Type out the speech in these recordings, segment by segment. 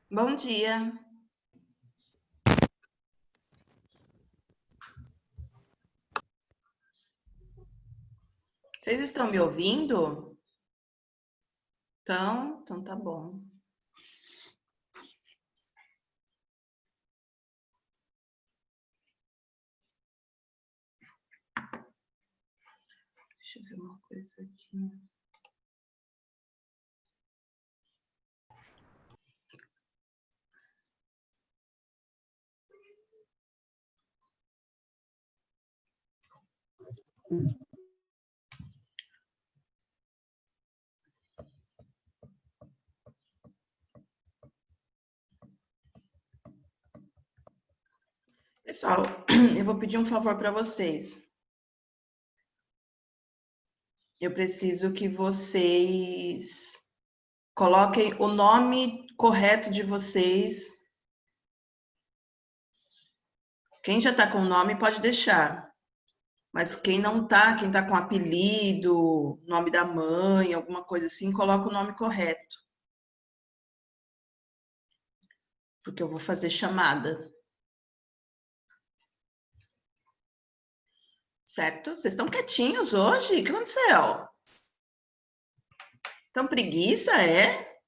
Bom dia. Vocês estão me ouvindo? Então tá bom. Deixa eu ver uma coisa aqui. Pessoal, eu vou pedir um favor para vocês. Eu preciso que vocês coloquem o nome correto de vocês. Quem já está com o nome pode deixar. Mas quem não tá, quem tá com apelido, nome da mãe, alguma coisa assim, coloca o nome correto. Porque eu vou fazer chamada. Certo? Vocês estão quietinhos hoje? O que aconteceu? Tão preguiça, é?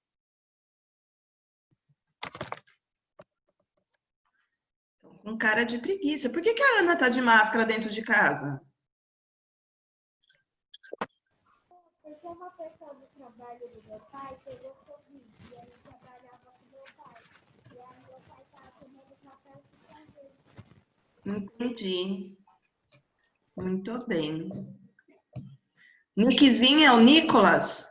Estão com cara de preguiça. Por que a Ana tá de máscara dentro de casa? Porque uma pessoa do trabalho do meu pai pegou Covid e ele trabalhava com meu pai. E aí meu pai estava tomando papel de fazer. Entendi. Muito bem. Nickzinho é o Nicolas?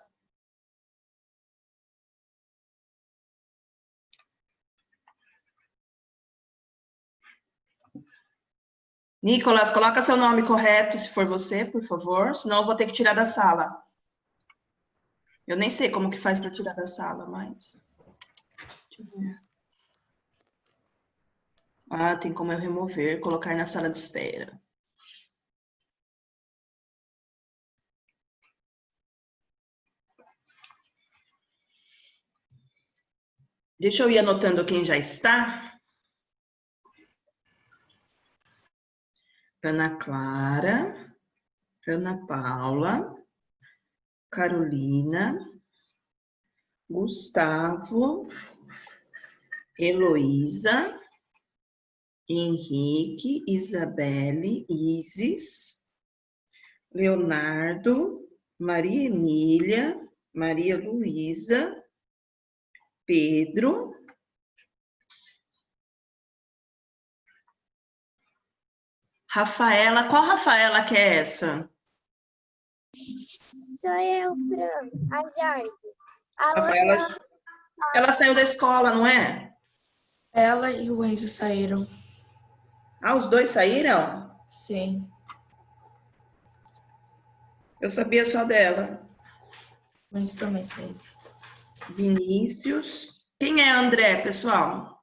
Nicolas, coloca seu nome correto, se for você, por favor. Senão eu vou ter que tirar da sala. Eu nem sei como que faz para tirar da sala, mas... Deixa eu ver. Ah, tem como eu remover, colocar na sala de espera. Deixa eu ir anotando quem já está. Ana Clara, Ana Paula, Carolina, Gustavo, Heloísa, Henrique, Isabelle, Isis, Leonardo, Maria Emília, Maria Luísa, Pedro, Rafaela. Qual Rafaela que é essa? Sou eu, Fran, a Jorge. A Rafaela, outra, ela saiu da escola, não é? Ela e o Enzo saíram. Ah, os dois saíram? Sim. Eu sabia só dela. O Enzo também saiu. Vinícius. Quem é André, pessoal?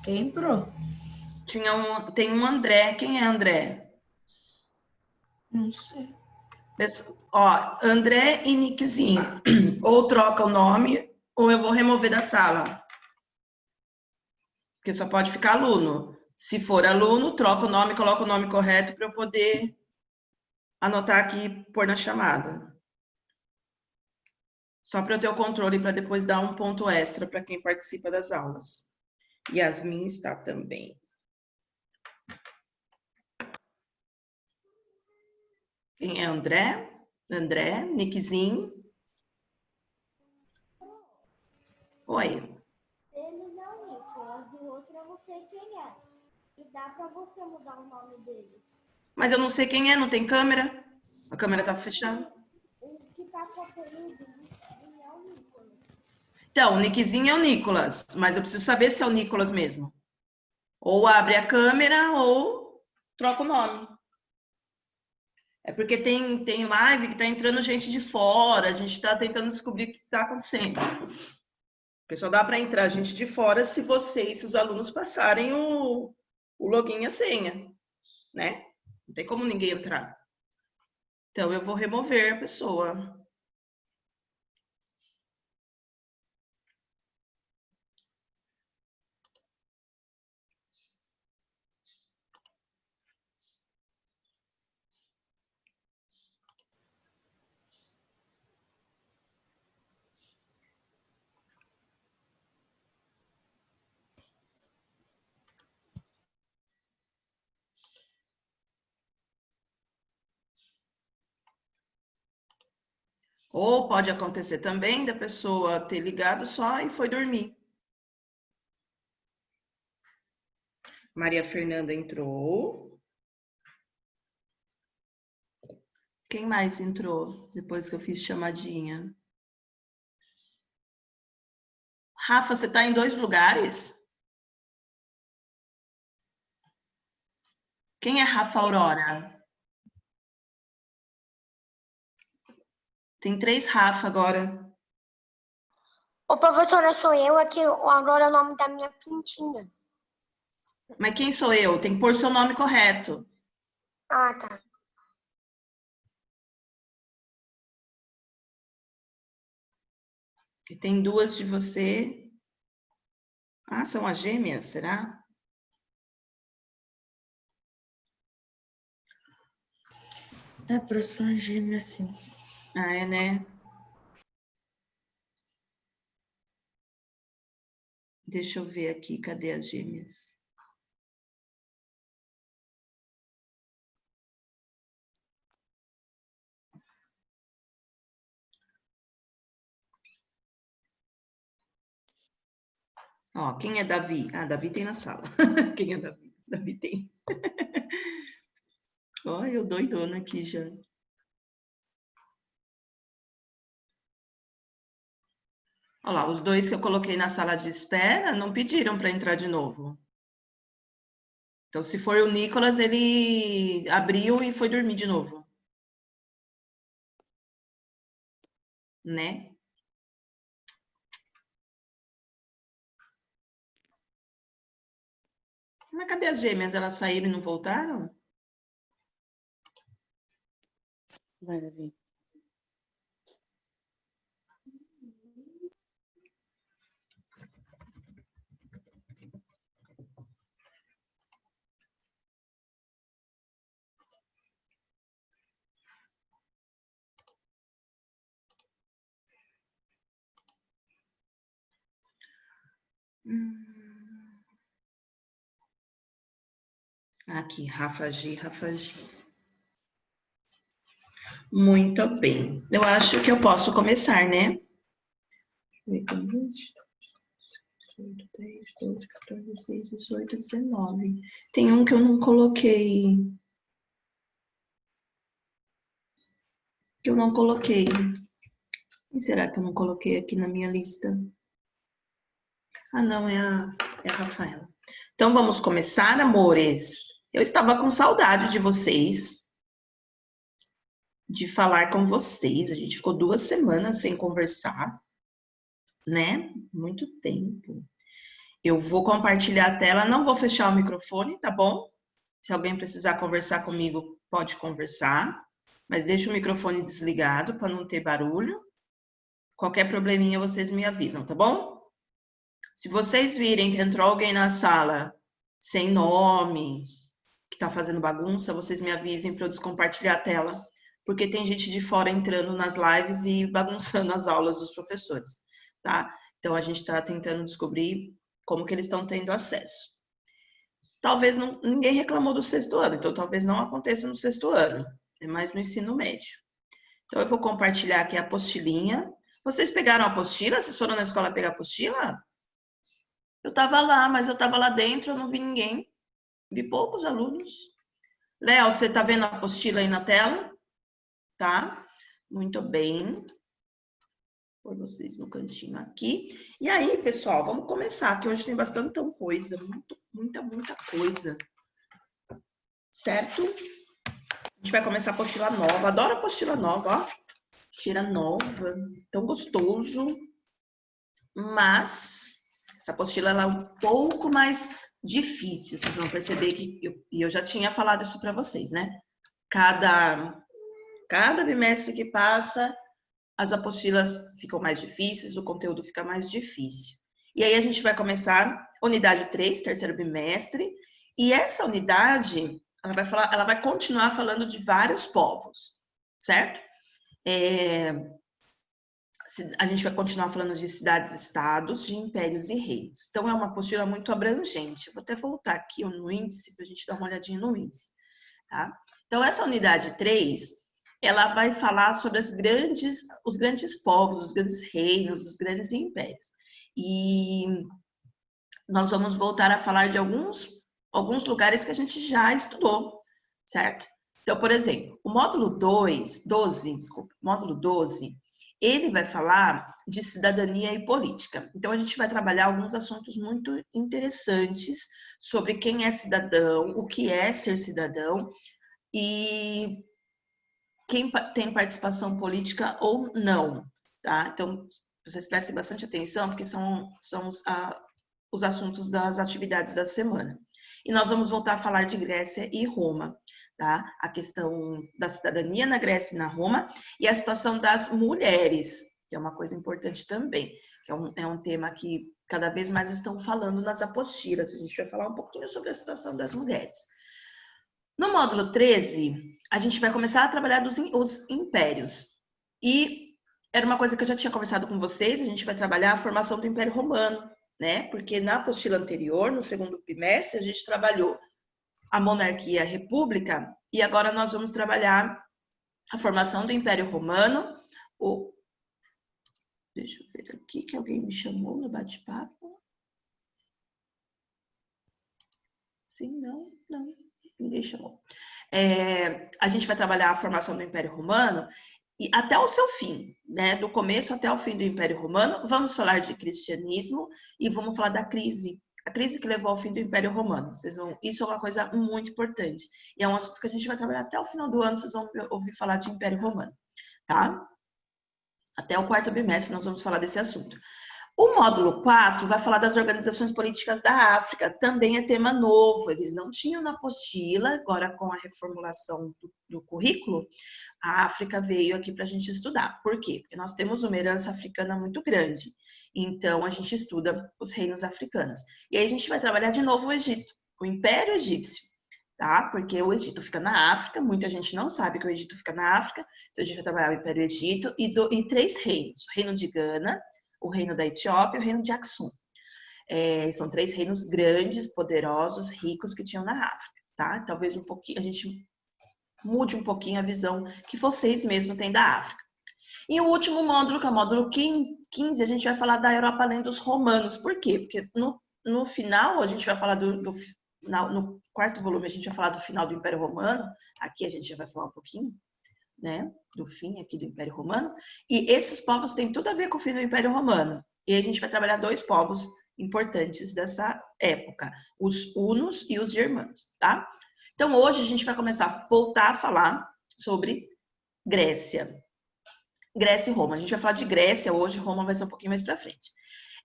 Quem, Pro? Tem um André. Quem é André? Não sei. Ó, André e Nickzinho. Ou troca o nome, ou eu vou remover da sala. Porque só pode ficar aluno. Se for aluno, troca o nome, coloca o nome correto para eu poder anotar aqui e pôr na chamada. Só para eu ter o controle para depois dar um ponto extra para quem participa das aulas. Yasmin está também. Quem é André? André, Nickzinho. Oi. ele é o Nicolas e o outro eu não sei quem é. E dá pra você mudar o nome dele. Mas eu não sei quem é, não tem câmera. A câmera tá fechada. O que tá com o apelido é o Nicolas. Então, o Nickzinho é o Nicolas, mas eu preciso saber se é o Nicolas mesmo. Ou abre a câmera ou troca o nome. É porque tem live que tá entrando gente de fora, a gente tá tentando descobrir o que tá acontecendo. Porque só dá para entrar gente de fora se vocês, se os alunos passarem o login e a senha, né? Não tem como ninguém entrar. Então, eu vou remover a pessoa. Ou pode acontecer também da pessoa ter ligado só e foi dormir. Maria Fernanda entrou. Quem mais entrou depois que eu fiz chamadinha? Rafa, você está em 2 lugares? Quem é Rafa Aurora? Tem 3 Rafa agora. Ô, professora, sou eu aqui. Agora é o nome da minha pintinha. Mas quem sou eu? Tem que pôr seu nome correto. Ah, tá. Que tem 2 de você. Ah, são as gêmeas, será? É, professora gêmea, sim. Ah, é, né? Deixa eu ver aqui, cadê as gêmeas? Ó, quem é Davi? Ah, Davi tem na sala. Quem é Davi? Davi tem. Ó, eu doidona aqui já. Olha lá, os 2 que eu coloquei na sala de espera não pediram para entrar de novo. Então, se for o Nicolas, ele abriu e foi dormir de novo. Né? Mas cadê as gêmeas? Elas saíram e não voltaram? Vai, Davi. Aqui, Rafa G, Rafa G. Muito bem. Eu acho que eu posso começar, né? 8, 20, 8, 10, 12, 14, 16, 18, 19. Tem um que eu não coloquei. Quem será que eu não coloquei aqui na minha lista? Ah, não, é a Rafaela. Então, vamos começar, amores. Eu estava com saudade de vocês, de falar com vocês. A gente ficou 2 semanas sem conversar, né? Muito tempo. Eu vou compartilhar a tela, não vou fechar o microfone, tá bom? Se alguém precisar conversar comigo, pode conversar, mas deixa o microfone desligado para não ter barulho. Qualquer probleminha, vocês me avisam, tá bom? Se vocês virem que entrou alguém na sala sem nome, que tá fazendo bagunça, vocês me avisem para eu descompartilhar a tela, porque tem gente de fora entrando nas lives e bagunçando as aulas dos professores, tá? Então, a gente está tentando descobrir como que eles estão tendo acesso. Talvez ninguém reclamou do 6º ano, então talvez não aconteça no 6º ano, é mais no ensino médio. Então, eu vou compartilhar aqui a apostilinha. Vocês pegaram a apostila? Vocês foram na escola pegar a apostila? Eu estava lá, mas eu estava lá dentro, eu não vi ninguém. Vi poucos alunos. Léo, você está vendo a apostila aí na tela? Tá? Muito bem. Vou pôr vocês no cantinho aqui. E aí, pessoal, vamos começar, que hoje tem bastante coisa. Muita coisa. Certo? A gente vai começar a apostila nova. Adoro a apostila nova, ó. Cheira nova. Tão gostoso. Mas essa apostila ela é um pouco mais difícil. Vocês vão perceber que eu já tinha falado isso para vocês, né? Cada Cada bimestre que passa, as apostilas ficam mais difíceis, o conteúdo fica mais difícil. E aí a gente vai começar unidade 3, terceiro bimestre, e essa unidade, ela vai continuar falando de vários povos, certo? A gente vai continuar falando de cidades e estados, de impérios e reinos. Então, é uma apostila muito abrangente. Eu vou até voltar aqui no índice, para a gente dar uma olhadinha no índice. Tá? Então, essa unidade 3, ela vai falar sobre os grandes povos, os grandes reinos, os grandes impérios. E nós vamos voltar a falar de alguns lugares que a gente já estudou, certo? Então, por exemplo, o módulo 12, ele vai falar de cidadania e política. Então, a gente vai trabalhar alguns assuntos muito interessantes sobre quem é cidadão, o que é ser cidadão e quem tem participação política ou não, tá? Então, vocês prestem bastante atenção, porque são os assuntos das atividades da semana. E nós vamos voltar a falar de Grécia e Roma, tá? A questão da cidadania na Grécia e na Roma e a situação das mulheres, que é uma coisa importante também, que é um tema que cada vez mais estão falando nas apostilas. A gente vai falar um pouquinho sobre a situação das mulheres. No módulo 13, a gente vai começar a trabalhar os impérios. E era uma coisa que eu já tinha conversado com vocês, a gente vai trabalhar a formação do Império Romano, né? Porque na apostila anterior, no segundo bimestre, a gente trabalhou a monarquia e a república, e agora nós vamos trabalhar a formação do Império Romano. Deixa eu ver aqui, que alguém me chamou no bate-papo. Sim, não, ninguém chamou. A gente vai trabalhar a formação do Império Romano e até o seu fim, né? Do começo até o fim do Império Romano. Vamos falar de cristianismo e vamos falar da crise. A crise que levou ao fim do Império Romano. Isso é uma coisa muito importante. E é um assunto que a gente vai trabalhar até o final do ano, vocês vão ouvir falar de Império Romano, tá? Até o quarto bimestre nós vamos falar desse assunto. O módulo 4 vai falar das organizações políticas da África. Também é tema novo. Eles não tinham na apostila, agora com a reformulação do currículo, a África veio aqui para a gente estudar. Por quê? Porque nós temos uma herança africana muito grande. Então, a gente estuda os reinos africanos. E aí a gente vai trabalhar de novo o Egito, o Império Egípcio, tá? Porque o Egito fica na África, muita gente não sabe que o Egito fica na África, então a gente vai trabalhar o Império Egito e 3 reinos. O reino de Gana, o reino da Etiópia e o reino de Aksum. São 3 reinos grandes, poderosos, ricos que tinham na África, tá? Talvez a gente mude um pouquinho a visão que vocês mesmos têm da África. E o último módulo, que é o módulo 15, a gente vai falar da Europa além dos romanos. Por quê? Porque no final, a gente vai falar no quarto volume, a gente vai falar do final do Império Romano. Aqui a gente já vai falar um pouquinho, né, do fim aqui do Império Romano. E esses povos têm tudo a ver com o fim do Império Romano. E a gente vai trabalhar 2 povos importantes dessa época, os hunos e os germanos, tá? Então, hoje a gente vai começar a voltar a falar sobre Grécia e Roma. A gente vai falar de Grécia hoje, Roma vai ser um pouquinho mais para frente.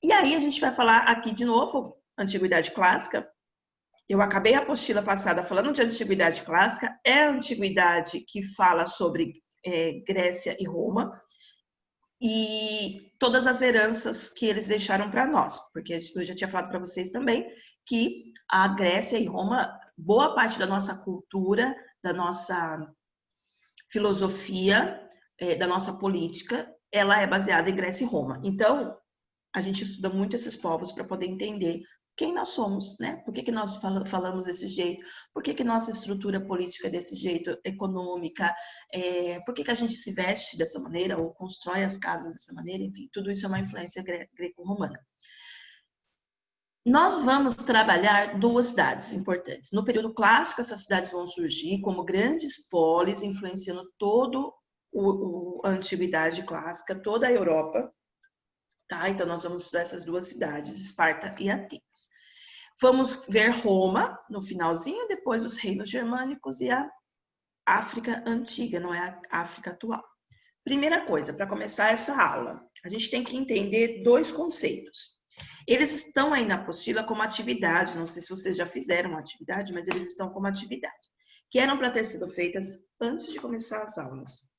E aí a gente vai falar aqui de novo, Antiguidade Clássica. Eu acabei a apostila passada falando de Antiguidade Clássica. É a Antiguidade que fala sobre Grécia e Roma e todas as heranças que eles deixaram para nós. Porque eu já tinha falado para vocês também que a Grécia e Roma, boa parte da nossa cultura, da nossa filosofia, da nossa política, ela é baseada em Grécia e Roma. Então, a gente estuda muito esses povos para poder entender quem nós somos, né? Por que nós falamos desse jeito? Por que nossa estrutura política é desse jeito, econômica? Por que a gente se veste dessa maneira ou constrói as casas dessa maneira? Enfim, tudo isso é uma influência greco-romana. Nós vamos trabalhar 2 cidades importantes. No período clássico, essas cidades vão surgir como grandes polis, influenciando todo a Antiguidade Clássica, toda a Europa. Tá? Então, nós vamos estudar essas 2 cidades, Esparta e Atenas. Vamos ver Roma no finalzinho, depois os reinos germânicos e a África antiga, não é a África atual. Primeira coisa, para começar essa aula, a gente tem que entender 2 conceitos. Eles estão aí na apostila como atividade, não sei se vocês já fizeram uma atividade, mas eles estão como atividade, que eram para ter sido feitas antes de começar as aulas.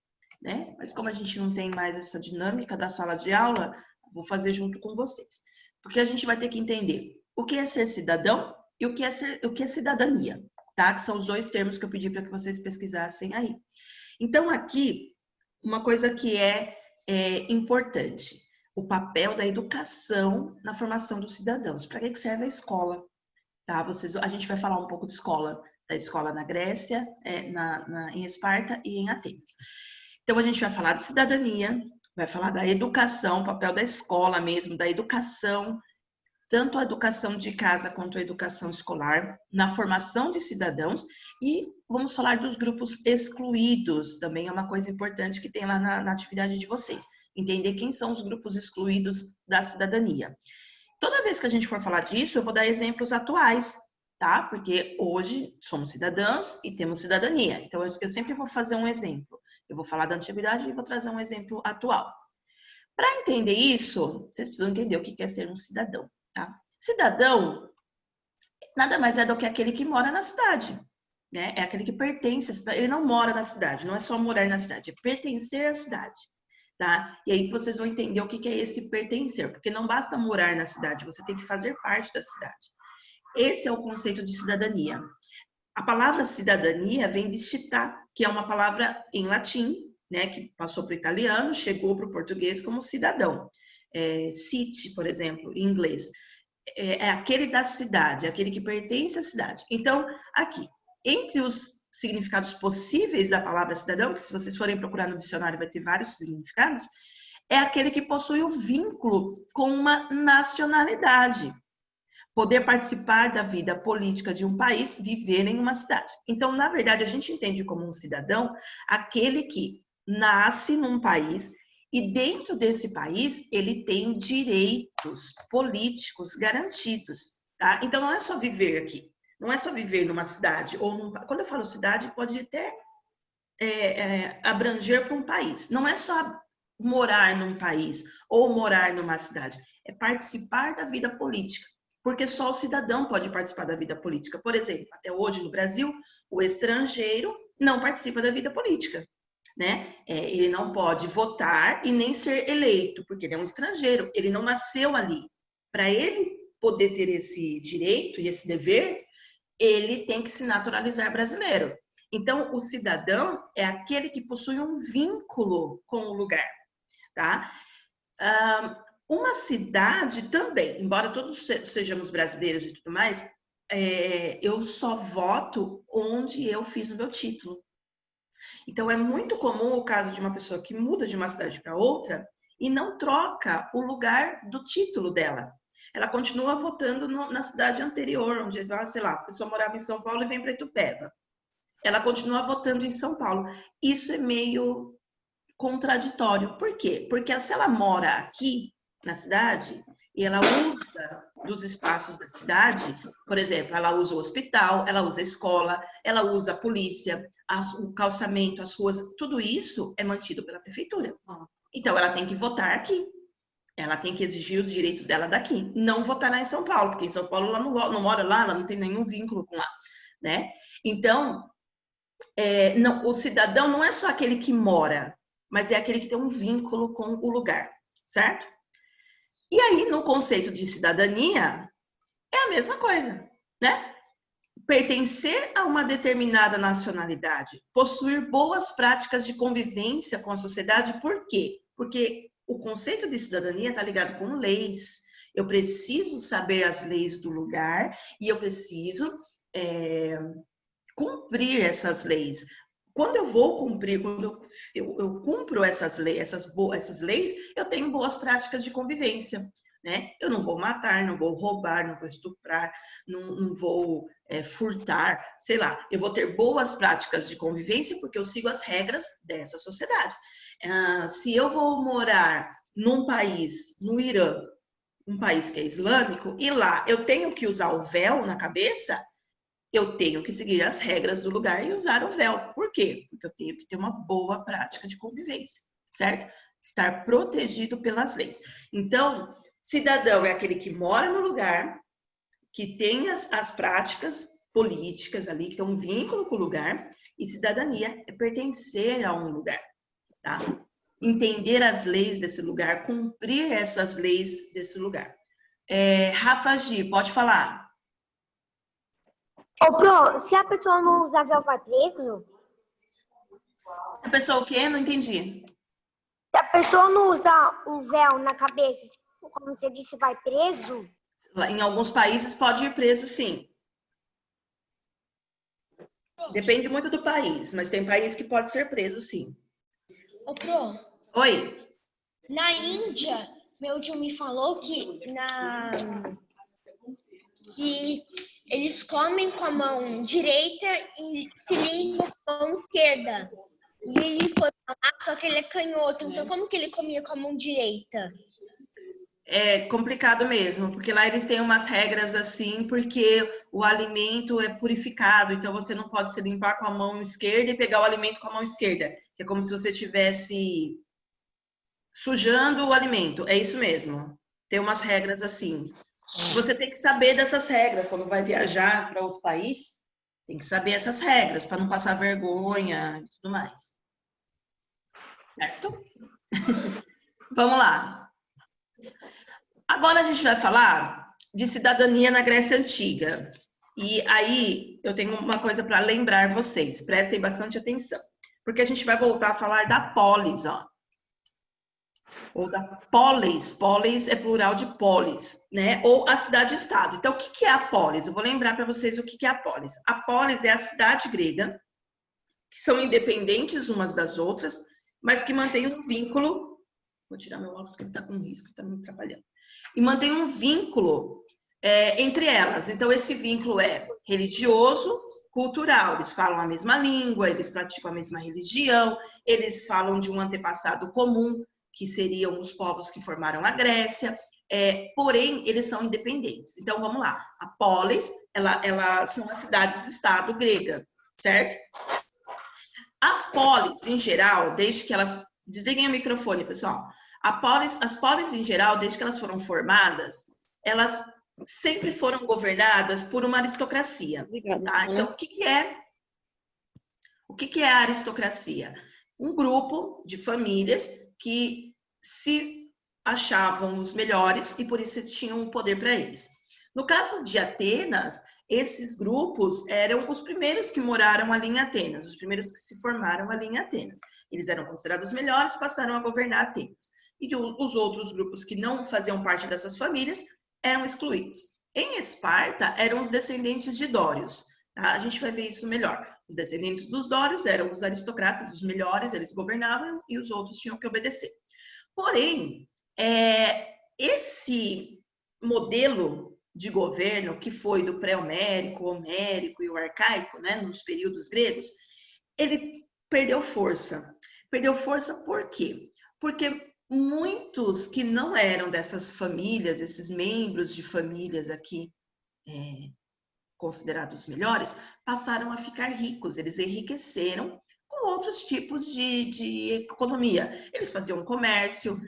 né? Mas como a gente não tem mais essa dinâmica da sala de aula, vou fazer junto com vocês. Porque a gente vai ter que entender o que é ser cidadão e o que é cidadania, tá? Que são os dois termos que eu pedi para que vocês pesquisassem aí. Então, aqui, uma coisa que é importante, o papel da educação na formação dos cidadãos. Para que serve a escola? Tá? A gente vai falar um pouco de escola, da escola na Grécia, em Esparta e em Atenas. Então, a gente vai falar de cidadania, vai falar da educação, o papel da escola mesmo, da educação, tanto a educação de casa quanto a educação escolar, na formação de cidadãos, e vamos falar dos grupos excluídos, também é uma coisa importante que tem lá na atividade de vocês, entender quem são os grupos excluídos da cidadania. Toda vez que a gente for falar disso, eu vou dar exemplos atuais, tá? Porque hoje somos cidadãos e temos cidadania, então eu sempre vou fazer um exemplo. Eu vou falar da antiguidade e vou trazer um exemplo atual. Para entender isso, vocês precisam entender o que é ser um cidadão, tá? Cidadão nada mais é do que aquele que mora na cidade, né? É aquele que pertence à cidade. Ele não mora na cidade, não é só morar na cidade, é pertencer à cidade, tá? E aí vocês vão entender o que é esse pertencer, porque não basta morar na cidade, você tem que fazer parte da cidade. Esse é o conceito de cidadania. A palavra cidadania vem de città, que é uma palavra em latim, né, que passou para o italiano, chegou para o português como cidadão. City, por exemplo, em inglês. É aquele da cidade, aquele que pertence à cidade. Então, aqui, entre os significados possíveis da palavra cidadão, que se vocês forem procurar no dicionário vai ter vários significados, é aquele que possui o vínculo com uma nacionalidade. Poder participar da vida política de um país, viver em uma cidade. Então, na verdade, a gente entende como um cidadão aquele que nasce num país e dentro desse país ele tem direitos políticos garantidos, tá? Então, não é só viver aqui, não é só viver numa cidade ou quando eu falo cidade, pode até abranger para um país. Não é só morar num país ou morar numa cidade, é participar da vida política. Porque só o cidadão pode participar da vida política. Por exemplo, até hoje no Brasil, o estrangeiro não participa da vida política, né? Ele não pode votar e nem ser eleito, porque ele é um estrangeiro, ele não nasceu ali. Para ele poder ter esse direito e esse dever, ele tem que se naturalizar brasileiro. Então, o cidadão é aquele que possui um vínculo com o lugar, tá? Uma cidade também, embora todos sejamos brasileiros e tudo mais, eu só voto onde eu fiz o meu título. Então, é muito comum o caso de uma pessoa que muda de uma cidade para outra e não troca o lugar do título dela. Ela continua votando na cidade anterior, onde, sei lá, a pessoa morava em São Paulo e vem para Itupeva. Ela continua votando em São Paulo. Isso é meio contraditório. Por quê? Porque se ela mora aqui, na cidade, e ela usa dos espaços da cidade, por exemplo, ela usa o hospital, ela usa a escola, ela usa a polícia, o calçamento, as ruas, tudo isso é mantido pela prefeitura. Então, ela tem que votar aqui. Ela tem que exigir os direitos dela daqui. Não votar lá em São Paulo, porque em São Paulo ela não mora lá, ela não tem nenhum vínculo com lá, né? Então, o cidadão não é só aquele que mora, mas é aquele que tem um vínculo com o lugar, certo? E aí, no conceito de cidadania, é a mesma coisa, né? Pertencer a uma determinada nacionalidade, possuir boas práticas de convivência com a sociedade, por quê? Porque o conceito de cidadania está ligado com leis. Eu preciso saber as leis do lugar e eu preciso cumprir essas leis. Quando eu vou cumprir, quando eu cumpro essas leis, eu tenho boas práticas de convivência, né? Eu não vou matar, não vou roubar, não vou estuprar, não vou furtar, sei lá. Eu vou ter boas práticas de convivência porque eu sigo as regras dessa sociedade. Se eu vou morar num país, no Irã, um país que é islâmico, e lá eu tenho que usar o véu na cabeça, eu tenho que seguir as regras do lugar e usar o véu. Por quê? Porque eu tenho que ter uma boa prática de convivência, certo? Estar protegido pelas leis. Então, cidadão é aquele que mora no lugar, que tem as práticas políticas ali, que tem um vínculo com o lugar, e cidadania é pertencer a um lugar. tá? Entender as leis desse lugar, cumprir essas leis desse lugar. Rafa G, pode falar. Ô, Pro, se a pessoa não usar véu, vai preso? A pessoa o quê? Não entendi. Se a pessoa não usar um véu na cabeça, como você disse, vai preso? Em alguns países pode ir preso, sim. Depende muito do país, mas tem país que pode ser preso, sim. Ô, Pro, Oi. na Índia, meu tio me falou que eles comem com a mão direita e se limpam com a mão esquerda. E ele foi falar, só que ele é canhoto, então como que ele comia com a mão direita? É complicado mesmo, porque lá eles têm umas regras assim, porque o alimento é purificado, então você não pode se limpar com a mão esquerda e pegar o alimento com a mão esquerda, que é como se você estivesse sujando o alimento. É isso mesmo. Tem umas regras assim. Você tem que saber dessas regras quando vai viajar para outro país. Tem que saber essas regras para não passar vergonha e tudo mais. Certo? Vamos lá. Agora a gente vai falar de cidadania na Grécia Antiga. E aí eu tenho uma coisa para lembrar vocês. Prestem bastante atenção. Porque a gente vai voltar a falar da polis, ó. Ou da polis. Polis é plural de polis, né? Ou a cidade-estado. Então, o que é a polis? Eu vou lembrar para vocês o que é a polis. A polis é a cidade grega, que são independentes umas das outras, mas que mantêm um vínculo. Vou tirar meu óculos que ele está com risco, está me atrapalhando. E mantém um vínculo entre elas. Então, esse vínculo é religioso, cultural. Eles falam a mesma língua, eles praticam a mesma religião, eles falam de um antepassado comum, que seriam os povos que formaram a Grécia, porém, eles são independentes. Então, vamos lá. A polis, ela são as cidades-estado grega, certo? As polis, em geral, desde que elas... Desliguem o microfone, pessoal. As polis, em geral, desde que elas foram formadas, elas sempre foram governadas por uma aristocracia. Tá? Então, o que é a aristocracia? Um grupo de famílias que se achavam os melhores e por isso eles tinham um poder para eles. No caso de Atenas, esses grupos eram os primeiros que moraram ali em Atenas, os primeiros que se formaram ali em Atenas. Eles eram considerados melhores, passaram a governar Atenas. E os outros grupos que não faziam parte dessas famílias eram excluídos. Em Esparta, eram os descendentes de dórios. Tá? A gente vai ver isso melhor. Os descendentes dos dórios eram os aristocratas, os melhores, eles governavam e os outros tinham que obedecer. Porém, esse modelo de governo que foi do pré-homérico, homérico e o arcaico, né, nos períodos gregos, ele perdeu força. Perdeu força por quê? Porque muitos que não eram dessas famílias, esses membros de famílias aqui considerados melhores, passaram a ficar ricos, eles enriqueceram com outros tipos de economia. Eles faziam comércio,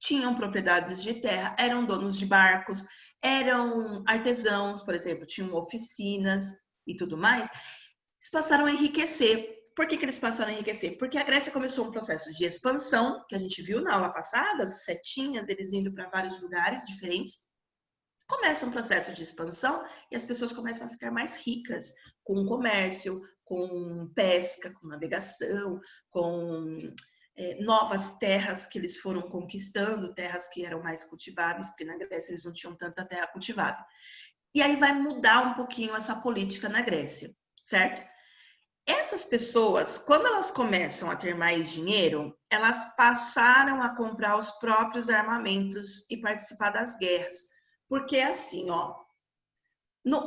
tinham propriedades de terra, eram donos de barcos, eram artesãos, por exemplo, tinham oficinas e tudo mais. Eles passaram a enriquecer. Por que eles passaram a enriquecer? Porque a Grécia começou um processo de expansão, que a gente viu na aula passada, as setinhas, eles indo para vários lugares diferentes. Começa um processo de expansão e as pessoas começam a ficar mais ricas com comércio, com pesca, com navegação, com novas terras que eles foram conquistando, terras que eram mais cultiváveis, porque na Grécia eles não tinham tanta terra cultivável. E aí vai mudar um pouquinho essa política na Grécia, certo? Essas pessoas, quando elas começam a ter mais dinheiro, elas passaram a comprar os próprios armamentos e participar das guerras. Porque é assim, ó,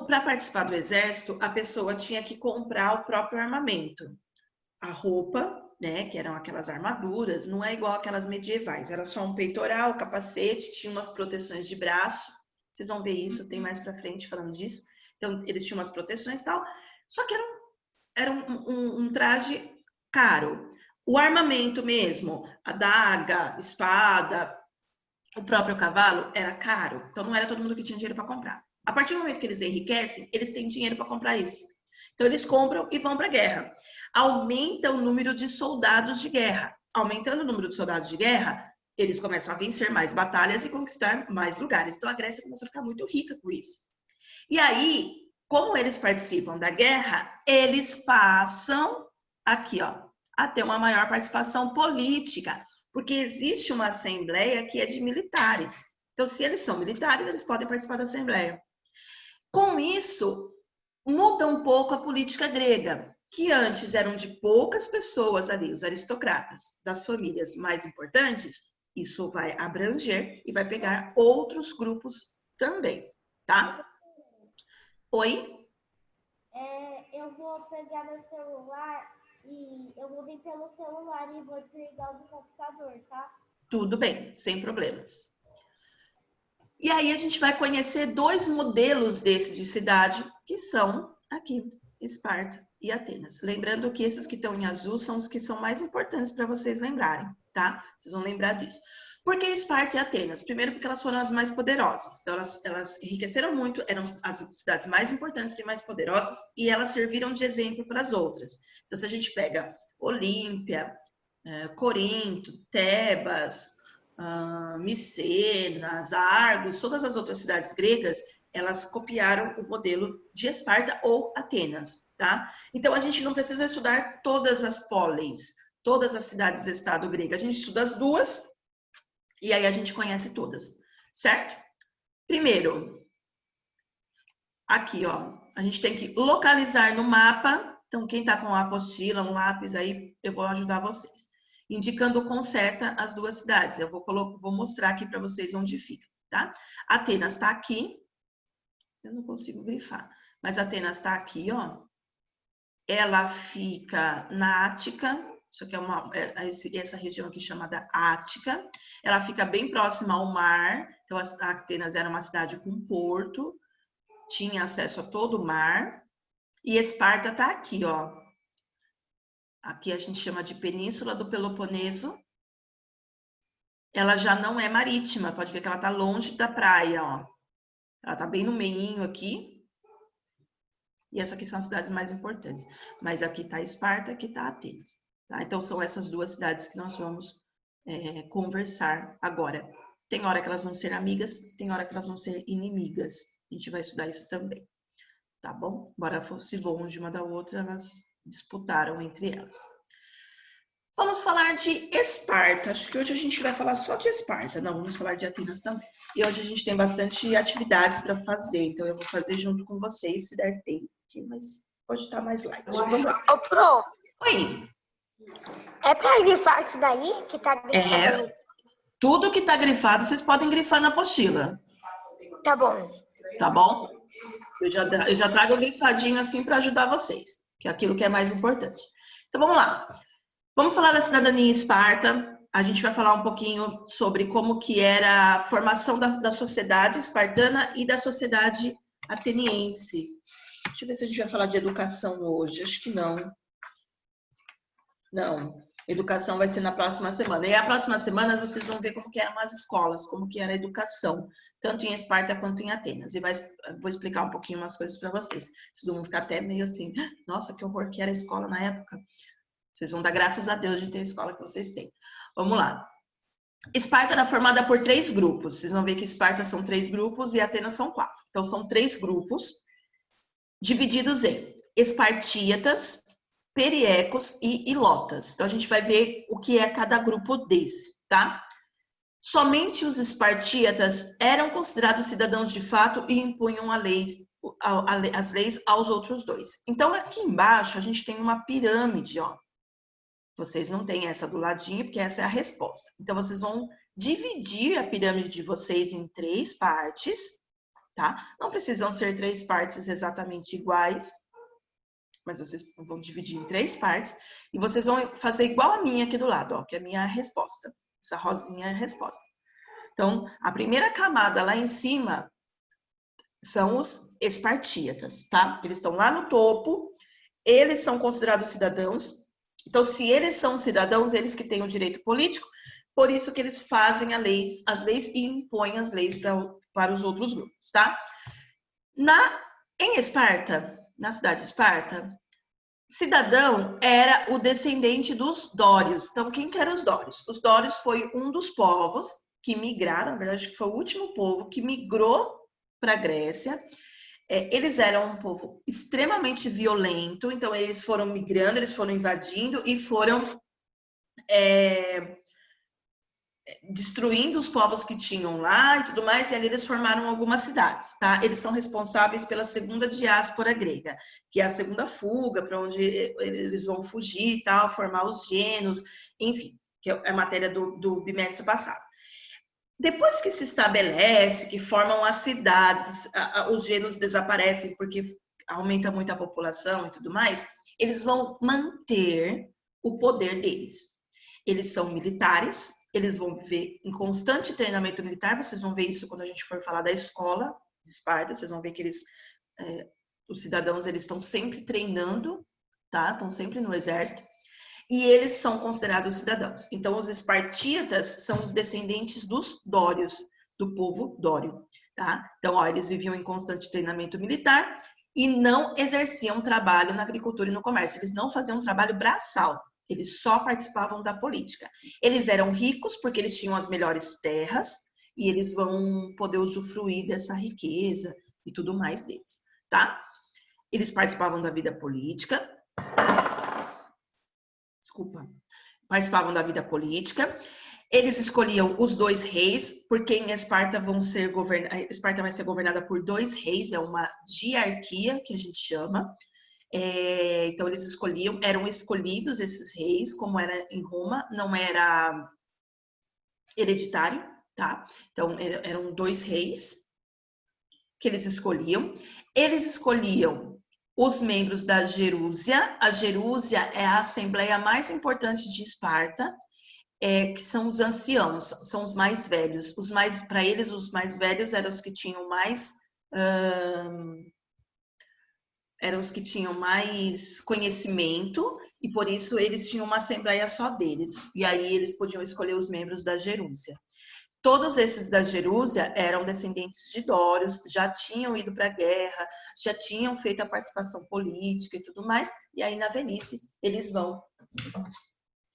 para participar do exército, a pessoa tinha que comprar o próprio armamento. A roupa, né, que eram aquelas armaduras, não é igual aquelas medievais, era só um peitoral, capacete, tinha umas proteções de braço. Vocês vão ver isso, tem mais para frente falando disso. Então, eles tinham umas proteções e tal, só que era um traje caro. O armamento mesmo, adaga, espada, o próprio cavalo era caro, então não era todo mundo que tinha dinheiro para comprar. A partir do momento que eles enriquecem, eles têm dinheiro para comprar isso. Então, eles compram e vão para a guerra. Aumenta o número de soldados de guerra. Aumentando o número de soldados de guerra, eles começam a vencer mais batalhas e conquistar mais lugares. Então, a Grécia começa a ficar muito rica com isso. E aí, como eles participam da guerra, eles passam aqui, ó, a ter uma maior participação política, porque existe uma assembleia que é de militares. Então, se eles são militares, eles podem participar da assembleia. Com isso, muda um pouco a política grega, que antes eram de poucas pessoas ali, os aristocratas das famílias mais importantes. Isso vai abranger e vai pegar outros grupos também, tá? Oi? Eu vou pegar meu celular e eu vou vir pelo celular e vou desligar o do computador, tá? Tudo bem, sem problemas. E aí a gente vai conhecer dois modelos desse de cidade, que são aqui, Esparta e Atenas. Lembrando que esses que estão em azul são os que são mais importantes para vocês lembrarem, tá? Vocês vão lembrar disso. Por que Esparta e Atenas? Primeiro porque elas foram as mais poderosas. Então elas enriqueceram muito, eram as cidades mais importantes e mais poderosas, e elas serviram de exemplo para as outras. Então se a gente pega Olímpia, Corinto, Tebas, Micenas, Argos, todas as outras cidades gregas, elas copiaram o modelo de Esparta ou Atenas, tá? Então, a gente não precisa estudar todas as polis, todas as cidades-estado gregas. A gente estuda as duas e aí a gente conhece todas, certo? Primeiro, aqui, ó, a gente tem que localizar no mapa. Então, quem tá com a apostila, um lápis aí, eu vou ajudar vocês. Indicando com seta as duas cidades. Eu vou mostrar aqui para vocês onde fica, tá? Atenas está aqui. Eu não consigo grifar. Mas Atenas está aqui, ó. Ela fica na Ática. Isso aqui é essa região aqui chamada Ática. Ela fica bem próxima ao mar. Então, Atenas era uma cidade com porto. Tinha acesso a todo o mar. E Esparta está aqui, ó. Aqui a gente chama de Península do Peloponeso. Ela já não é marítima, pode ver que ela está longe da praia, ó. Ela está bem no meinho aqui. E essas aqui são as cidades mais importantes. Mas aqui está Esparta, aqui está Atenas. Tá? Então são essas duas cidades que nós vamos conversar agora. Tem hora que elas vão ser amigas, tem hora que elas vão ser inimigas. A gente vai estudar isso também. Tá bom? Embora fosse longe uma da outra, elas disputaram entre elas. Vamos falar de Esparta. Acho que hoje a gente vai falar só de Esparta. Não, vamos falar de Atenas também. E hoje a gente tem bastante atividades para fazer. Então, eu vou fazer junto com vocês, se der tempo. Mas hoje tá mais light. Vamos lá. Ô, Pro, Oi. é pra grifar isso daí que tá grifado? Tudo que tá grifado, vocês podem grifar na apostila. Tá bom. Tá bom? Eu já trago grifadinho assim para ajudar vocês. Que é aquilo que é mais importante. Então, vamos lá. Vamos falar da cidadania em Esparta. A gente vai falar um pouquinho sobre como que era a formação da sociedade espartana e da sociedade ateniense. Deixa eu ver se a gente vai falar de educação hoje. Acho que não. Não. Educação vai ser na próxima semana. E a próxima semana vocês vão ver como que eram as escolas, como que era a educação, tanto em Esparta quanto em Atenas. E vou explicar um pouquinho umas coisas para vocês. Vocês vão ficar até meio assim, nossa, que horror que era a escola na época. Vocês vão dar graças a Deus de ter a escola que vocês têm. Vamos lá. Esparta era formada por 3 grupos. Vocês vão ver que Esparta são 3 grupos e Atenas são 4. Então, são 3 grupos divididos em espartíatas, periecos e ilotas. Então, a gente vai ver o que é cada grupo desse, tá? Somente os espartíatas eram considerados cidadãos de fato e impunham as leis aos outros 2. Então, aqui embaixo, a gente tem uma pirâmide, ó. Vocês não têm essa do ladinho, porque essa é a resposta. Então, vocês vão dividir a pirâmide de vocês em 3 partes, tá? Não precisam ser 3 partes exatamente iguais, mas vocês vão dividir em 3 partes. E vocês vão fazer igual a minha aqui do lado, ó, que é a minha resposta. Essa rosinha é a resposta. Então, a primeira camada lá em cima são os espartíatas, tá? Eles estão lá no topo, eles são considerados cidadãos. Então, se eles são cidadãos, eles que têm o direito político, por isso que eles fazem as leis e impõem as leis para os outros grupos, tá? Em Esparta, na cidade de Esparta, cidadão era o descendente dos dórios. Então, quem que eram os dórios? Os dórios foi um dos povos que migraram, na verdade, que foi o último povo que migrou para a Grécia. Eles eram um povo extremamente violento, então eles foram migrando, eles foram invadindo e foram destruindo os povos que tinham lá e tudo mais, e ali eles formaram algumas cidades, tá? Eles são responsáveis pela segunda diáspora grega, que é a segunda fuga, para onde eles vão fugir e tal, formar os gênios, enfim, que é a matéria do bimestre passado. Depois que se estabelece, que formam as cidades, os gênios desaparecem porque aumenta muito a população e tudo mais, eles vão manter o poder deles. Eles são militares, eles vão viver em constante treinamento militar, vocês vão ver isso quando a gente for falar da escola de Esparta, vocês vão ver que os cidadãos, eles estão sempre treinando, tá? Estão sempre no exército, e eles são considerados cidadãos. Então, os espartíatas são os descendentes dos dórios, do povo dório, tá? Então, eles viviam em constante treinamento militar e não exerciam trabalho na agricultura e no comércio, eles não faziam trabalho braçal. Eles só participavam da política. Eles eram ricos porque eles tinham as melhores terras e eles vão poder usufruir dessa riqueza e tudo mais deles, tá? Eles participavam da vida política. Desculpa. Participavam da vida política. Eles escolhiam os 2 reis, porque em Esparta Esparta vai ser governada por 2 reis, é uma diarquia que a gente chama. Então, eles eram escolhidos esses reis, como era em Roma, não era hereditário, tá? Então, eram 2 reis que eles escolhiam. Eles escolhiam os membros da Gerúsia. A Gerúsia é a assembleia mais importante de Esparta, que são os anciãos, são os mais velhos. Para eles, os mais velhos eram os que tinham mais... eram os que tinham mais conhecimento e por isso eles tinham uma assembleia só deles. E aí eles podiam escolher os membros da Gerúsia. Todos esses da Gerúsia eram descendentes de dórios, já tinham ido para a guerra, já tinham feito a participação política e tudo mais. E aí na velhice eles vão...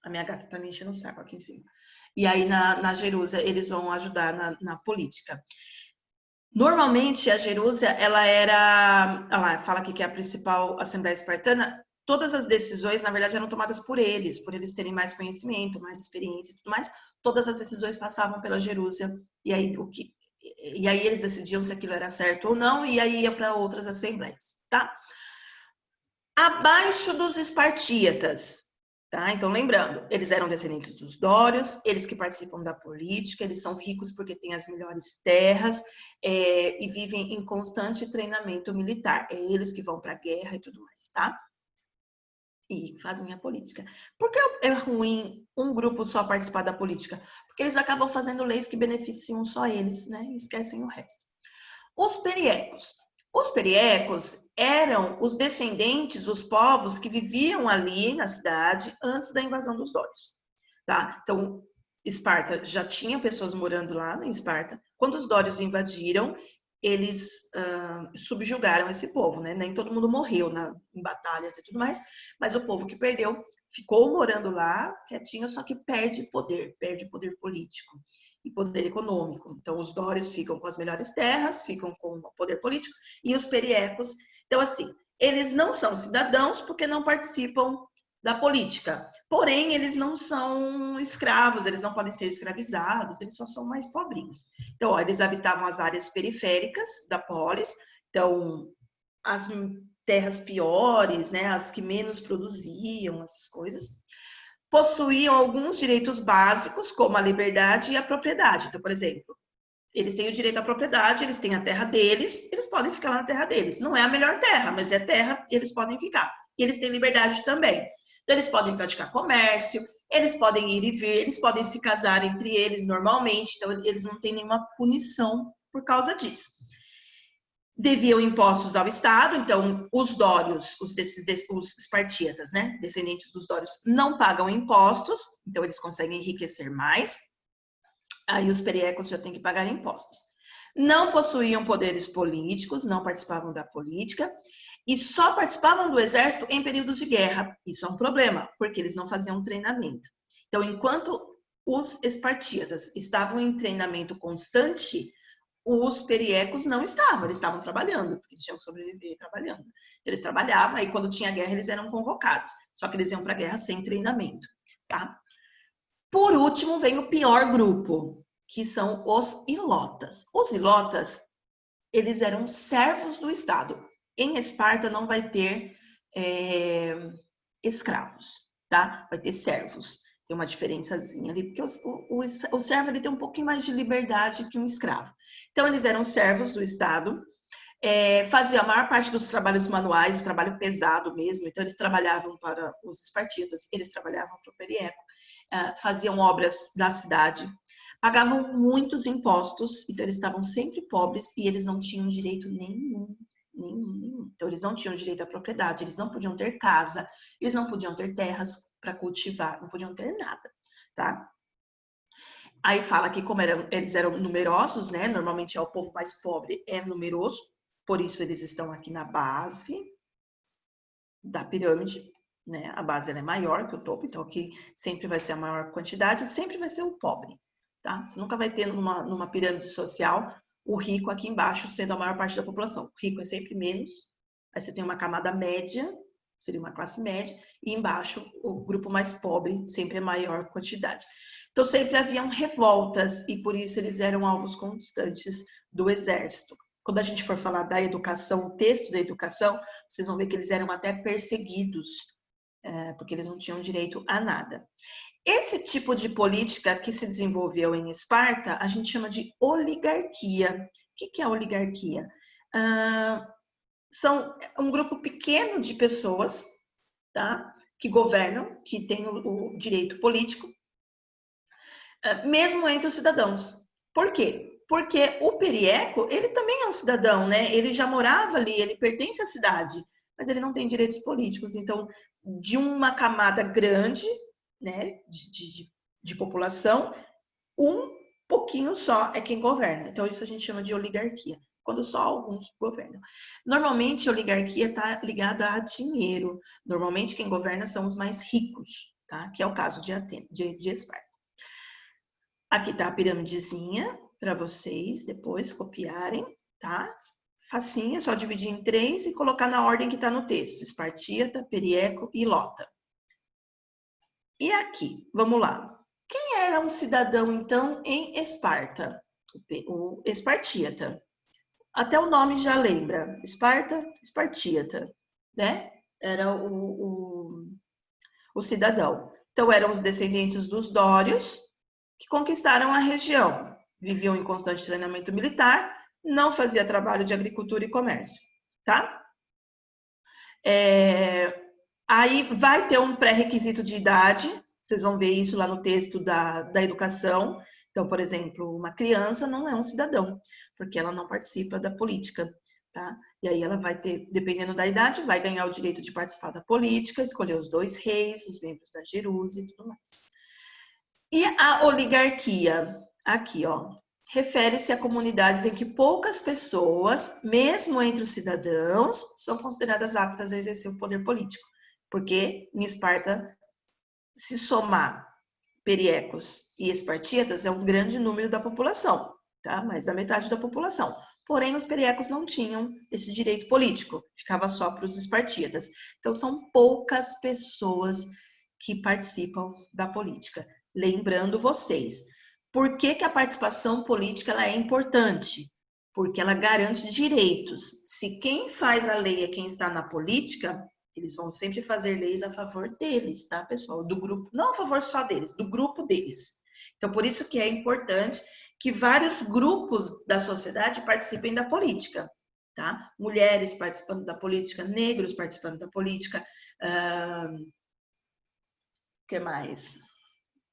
A minha gata tá me enchendo o saco aqui em cima. E aí na Gerúsia eles vão ajudar na política. Normalmente, a Gerúsia, ela fala aqui que é a principal assembleia espartana, todas as decisões, na verdade, eram tomadas por eles terem mais conhecimento, mais experiência e tudo mais, todas as decisões passavam pela Gerúsia, e aí eles decidiam se aquilo era certo ou não, e aí ia para outras assembleias, tá? Abaixo dos espartíatas, tá? Então, lembrando, eles eram descendentes dos dórios, eles que participam da política, eles são ricos porque têm as melhores terras e vivem em constante treinamento militar. É eles que vão para a guerra e tudo mais, tá? E fazem a política. Por que é ruim um grupo só participar da política? Porque eles acabam fazendo leis que beneficiam só eles, né? E esquecem o resto. Os periecos. Os periecos eram os descendentes dos povos que viviam ali na cidade antes da invasão dos dórios, tá? Então, Esparta já tinha pessoas morando lá em Esparta. Quando os dórios invadiram, eles subjugaram esse povo, né? Nem todo mundo morreu em batalhas e tudo mais, mas o povo que perdeu ficou morando lá, quietinho, só que perde poder político e poder econômico. Então, os dórios ficam com as melhores terras, ficam com o poder político, e os periecos, então assim, eles não são cidadãos porque não participam da política, porém, eles não são escravos, eles não podem ser escravizados, eles só são mais pobrinhos. Então, eles habitavam as áreas periféricas da polis, então, as terras piores, né, as que menos produziam, essas coisas, possuíam alguns direitos básicos, como a liberdade e a propriedade. Então, por exemplo, eles têm o direito à propriedade, eles têm a terra deles, eles podem ficar lá na terra deles. Não é a melhor terra, mas é terra e eles podem ficar. E eles têm liberdade também. Então, eles podem praticar comércio, eles podem ir e vir, eles podem se casar entre eles normalmente, então eles não têm nenhuma punição por causa disso. Deviam impostos ao Estado, então os dórios, os espartíatas, né, descendentes dos dórios, não pagam impostos, então eles conseguem enriquecer mais. Aí os periecos já têm que pagar impostos. Não possuíam poderes políticos, não participavam da política. E só participavam do exército em períodos de guerra. Isso é um problema, porque eles não faziam treinamento. Então, enquanto os espartíatas estavam em treinamento constante, os periecos não estavam, eles estavam trabalhando, porque eles tinham que sobreviver trabalhando. Eles trabalhavam, aí quando tinha guerra eles eram convocados, só que eles iam para a guerra sem treinamento, tá? Por último, vem o pior grupo, que são os ilotas. Os ilotas, eles eram servos do Estado. Em Esparta não vai ter escravos, tá? Vai ter servos. Tem uma diferençazinha ali, porque o servo ele tem um pouquinho mais de liberdade que um escravo. Então, eles eram servos do Estado, faziam a maior parte dos trabalhos manuais, o trabalho pesado mesmo. Então, eles trabalhavam para os espartitas, eles trabalhavam para o perieco, faziam obras da cidade, pagavam muitos impostos, então eles estavam sempre pobres e eles não tinham direito nenhum. Então, eles não tinham direito à propriedade, eles não podiam ter casa, eles não podiam ter terras para cultivar, não podiam ter nada, tá? Aí fala que como eles eram numerosos, né? Normalmente o povo mais pobre é numeroso, por isso eles estão aqui na base da pirâmide, né? A base ela é maior que o topo, então aqui sempre vai ser a maior quantidade, sempre vai ser o pobre, tá? Você nunca vai ter numa pirâmide social o rico aqui embaixo sendo a maior parte da população. O rico é sempre menos, aí você tem uma camada média, seria uma classe média, e embaixo o grupo mais pobre sempre é maior quantidade. Então sempre haviam revoltas e por isso eles eram alvos constantes do exército. Quando a gente for falar da educação, o texto da educação, vocês vão ver que eles eram até perseguidos, porque eles não tinham direito a nada. Esse tipo de política que se desenvolveu em Esparta, a gente chama de oligarquia. O que é oligarquia? São um grupo pequeno de pessoas, tá? Que governam, que têm o direito político, mesmo entre os cidadãos. Por quê? Porque o perieco, ele também é um cidadão, né? Ele já morava ali, ele pertence à cidade, mas ele não tem direitos políticos. Então, de uma camada grande, né, de população, um pouquinho só é quem governa. Então, isso a gente chama de oligarquia, quando só alguns governam. Normalmente, a oligarquia está ligada a dinheiro. Normalmente, quem governa são os mais ricos, tá? Que é o caso de Esparta. Aqui está a piramidezinha, para vocês depois copiarem, tá? Facinho, é só dividir em 3 e colocar na ordem que está no texto. Espartíata, perieco e ilota. E aqui, vamos lá. Quem era um cidadão, então, em Esparta? O espartíata. Até o nome já lembra. Esparta, espartíata, né? Era o cidadão. Então, eram os descendentes dos dórios que conquistaram a região. Viviam em constante treinamento militar, não fazia trabalho de agricultura e comércio, tá? Aí vai ter um pré-requisito de idade, vocês vão ver isso lá no texto da educação. Então, por exemplo, uma criança não é um cidadão, porque ela não participa da política, tá? E aí ela vai ter, dependendo da idade, vai ganhar o direito de participar da política, escolher os 2 reis, os membros da Jerusa e tudo mais. E a oligarquia, aqui, ó, refere-se a comunidades em que poucas pessoas, mesmo entre os cidadãos, são consideradas aptas a exercer o poder político. Porque em Esparta, se somar periecos e espartíatas, é um grande número da população, tá? Mais da metade da população. Porém, os periecos não tinham esse direito político, ficava só para os espartíatas. Então, são poucas pessoas que participam da política. Lembrando vocês, por que a participação política ela é importante? Porque ela garante direitos. Se quem faz a lei é quem está na política, eles vão sempre fazer leis a favor deles, tá, pessoal? Do grupo, não a favor só deles, do grupo deles. Então, por isso que é importante que vários grupos da sociedade participem da política, tá? Mulheres participando da política, negros participando da política, que mais?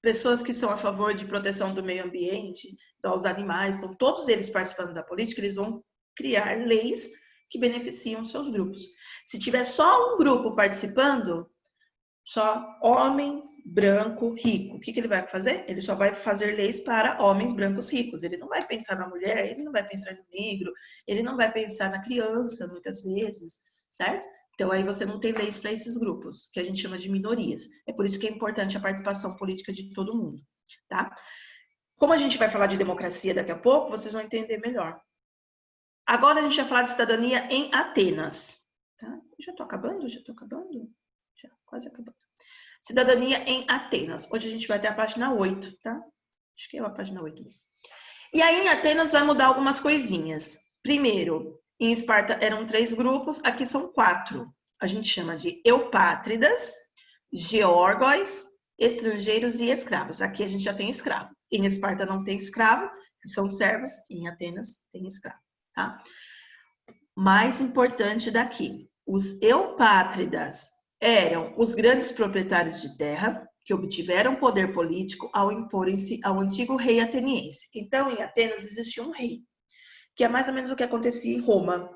Pessoas que são a favor de proteção do meio ambiente, dos animais, então todos eles participando da política, eles vão criar leis que beneficiam seus grupos. Se tiver só um grupo participando, só homem branco rico, o que ele vai fazer? Ele só vai fazer leis para homens brancos ricos. Ele não vai pensar na mulher, ele não vai pensar no negro, ele não vai pensar na criança, muitas vezes, certo? Então, aí você não tem leis para esses grupos, que a gente chama de minorias. É por isso que é importante a participação política de todo mundo, tá? Como a gente vai falar de democracia daqui a pouco, vocês vão entender melhor. Agora a gente vai falar de cidadania em Atenas, tá? Já tô acabando? Já quase acabando. Cidadania em Atenas. Hoje a gente vai até a página 8, tá? Acho que é a página 8 mesmo. E aí em Atenas vai mudar algumas coisinhas. Primeiro, em Esparta eram 3 grupos, aqui são 4. A gente chama de eupátridas, geórgos, estrangeiros e escravos. Aqui a gente já tem escravo. Em Esparta não tem escravo, que são servos. Em Atenas tem escravo, tá? Mais importante daqui, os eupátridas eram os grandes proprietários de terra que obtiveram poder político ao imporem-se ao antigo rei ateniense. Então, em Atenas existia um rei, que é mais ou menos o que acontecia em Roma.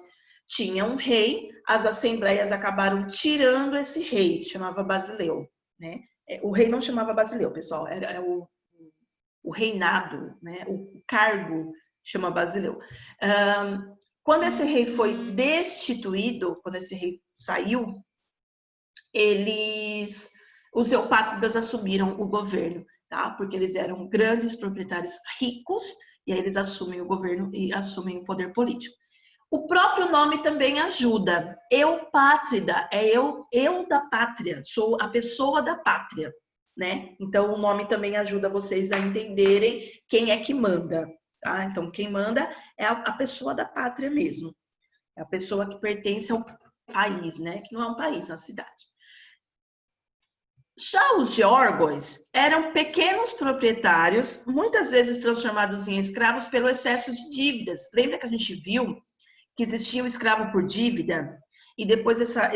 Tinha um rei, as assembleias acabaram tirando esse rei, chamava Basileu, né? O rei não chamava Basileu, pessoal, era o reinado, né? O cargo chama Basileu. Quando esse rei foi destituído, quando esse rei saiu, os eupátridas assumiram o governo, tá? Porque eles eram grandes proprietários ricos, e aí eles assumem o governo e assumem o poder político. O próprio nome também ajuda. Eupátrida é eu da pátria, sou a pessoa da pátria, né? Então o nome também ajuda vocês a entenderem quem é que manda, tá? Então quem manda é a pessoa da pátria mesmo. É a pessoa que pertence ao país, né? Que não é um país, é uma cidade. Já os geórgos eram pequenos proprietários, muitas vezes transformados em escravos pelo excesso de dívidas. Lembra que a gente viu que existia o escravo por dívida? E depois essa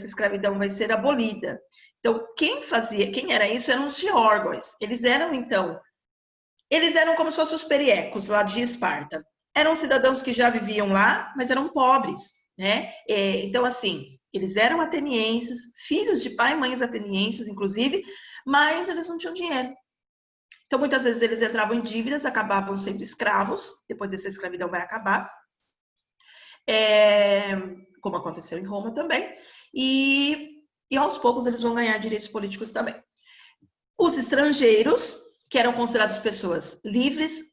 escravidão vai ser abolida. Então, quem era isso? Eram os geórgos. Eles eram como se fossem os periecos lá de Esparta. Eram cidadãos que já viviam lá, mas eram pobres, né? Então, assim, eles eram atenienses, filhos de pai e mães atenienses, inclusive, mas eles não tinham dinheiro. Então, muitas vezes eles entravam em dívidas, acabavam sendo escravos, depois essa escravidão vai acabar, como aconteceu em Roma também, e aos poucos eles vão ganhar direitos políticos também. Os estrangeiros, que eram considerados pessoas livres,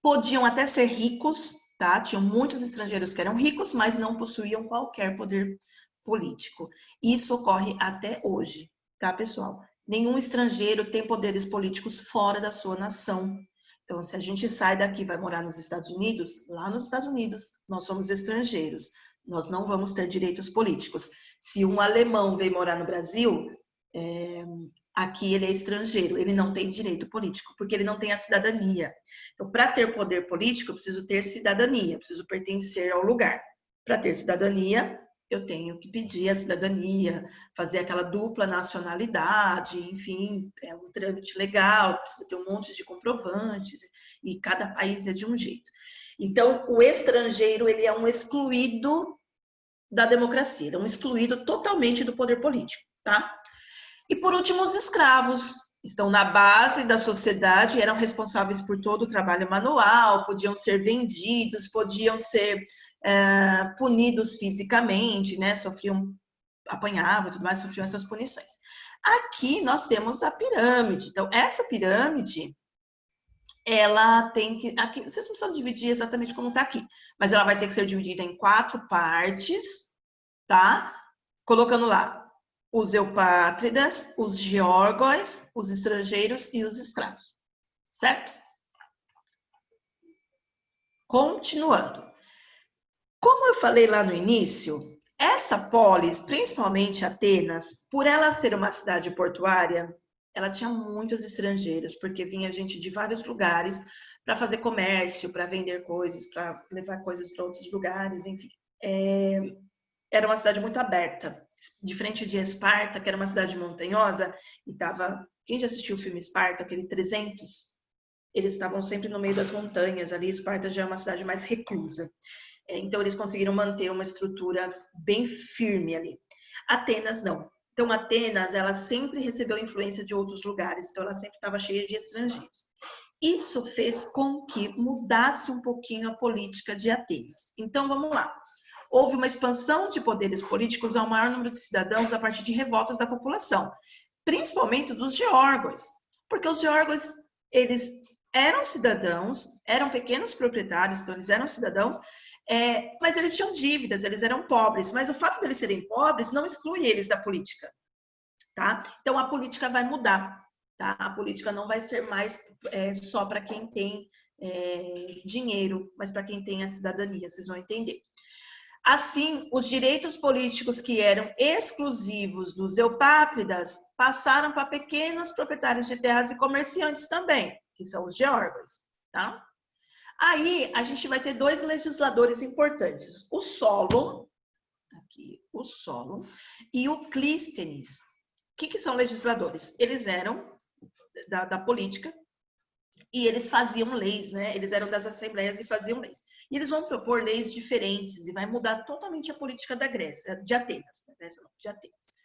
podiam até ser ricos, tá? Tinham muitos estrangeiros que eram ricos, mas não possuíam qualquer poder político. Isso ocorre até hoje, tá, pessoal? Nenhum estrangeiro tem poderes políticos fora da sua nação. Então, se a gente sai daqui e vai morar nos Estados Unidos, lá nos Estados Unidos, nós somos estrangeiros. Nós não vamos ter direitos políticos. Se um alemão vem morar no Brasil, aqui ele é estrangeiro, ele não tem direito político, porque ele não tem a cidadania. Então, para ter poder político, eu preciso ter cidadania, eu preciso pertencer ao lugar. Para ter cidadania, eu tenho que pedir a cidadania, fazer aquela dupla nacionalidade, enfim, é um trâmite legal, precisa ter um monte de comprovantes, e cada país é de um jeito. Então, o estrangeiro, ele é um excluído da democracia, ele é um excluído totalmente do poder político, tá? E, por último, os escravos estão na base da sociedade, eram responsáveis por todo o trabalho manual, podiam ser vendidos, podiam ser punidos fisicamente, né? Apanhavam e tudo mais, sofriam essas punições. Aqui nós temos a pirâmide. Então, essa pirâmide, ela tem que... Aqui, vocês não precisam dividir exatamente como está aqui, mas ela vai ter que ser dividida em 4 partes, tá? Colocando lá os eupátridas, os geórgos, os estrangeiros e os escravos, certo? Continuando. Como eu falei lá no início, essa polis, principalmente Atenas, por ela ser uma cidade portuária, ela tinha muitos estrangeiros, porque vinha gente de vários lugares para fazer comércio, para vender coisas, para levar coisas para outros lugares, enfim. Era uma cidade muito aberta, diferente de Esparta, que era uma cidade montanhosa, e tava... Quem já assistiu o filme Esparta, aquele 300? Eles estavam sempre no meio das montanhas, ali Esparta já é uma cidade mais reclusa. Então, eles conseguiram manter uma estrutura bem firme ali. Atenas, não. Então, Atenas, ela sempre recebeu influência de outros lugares, então ela sempre estava cheia de estrangeiros. Isso fez com que mudasse um pouquinho a política de Atenas. Então, vamos lá. houve uma expansão de poderes políticos ao maior número de cidadãos a partir de revoltas da população, principalmente dos geórgos, porque os geórgos, eles eram cidadãos, eram pequenos proprietários, então eles eram cidadãos, mas eles tinham dívidas, eles eram pobres, mas o fato deles serem pobres não exclui eles da política, tá? Então a política vai mudar, tá? A política não vai ser mais só para quem tem dinheiro, mas para quem tem a cidadania, vocês vão entender. Assim, os direitos políticos que eram exclusivos dos eupátridas passaram para pequenos proprietários de terras e comerciantes também, que são os geórgos, tá? Aí, a gente vai ter dois legisladores importantes, o Solon, aqui, o Solon, e o Clístenes. O que são legisladores? Eles eram da política e eles faziam leis, né? Eles eram das assembleias e faziam leis. E eles vão propor leis diferentes e vai mudar totalmente a política da Grécia, de Atenas, né? De Atenas.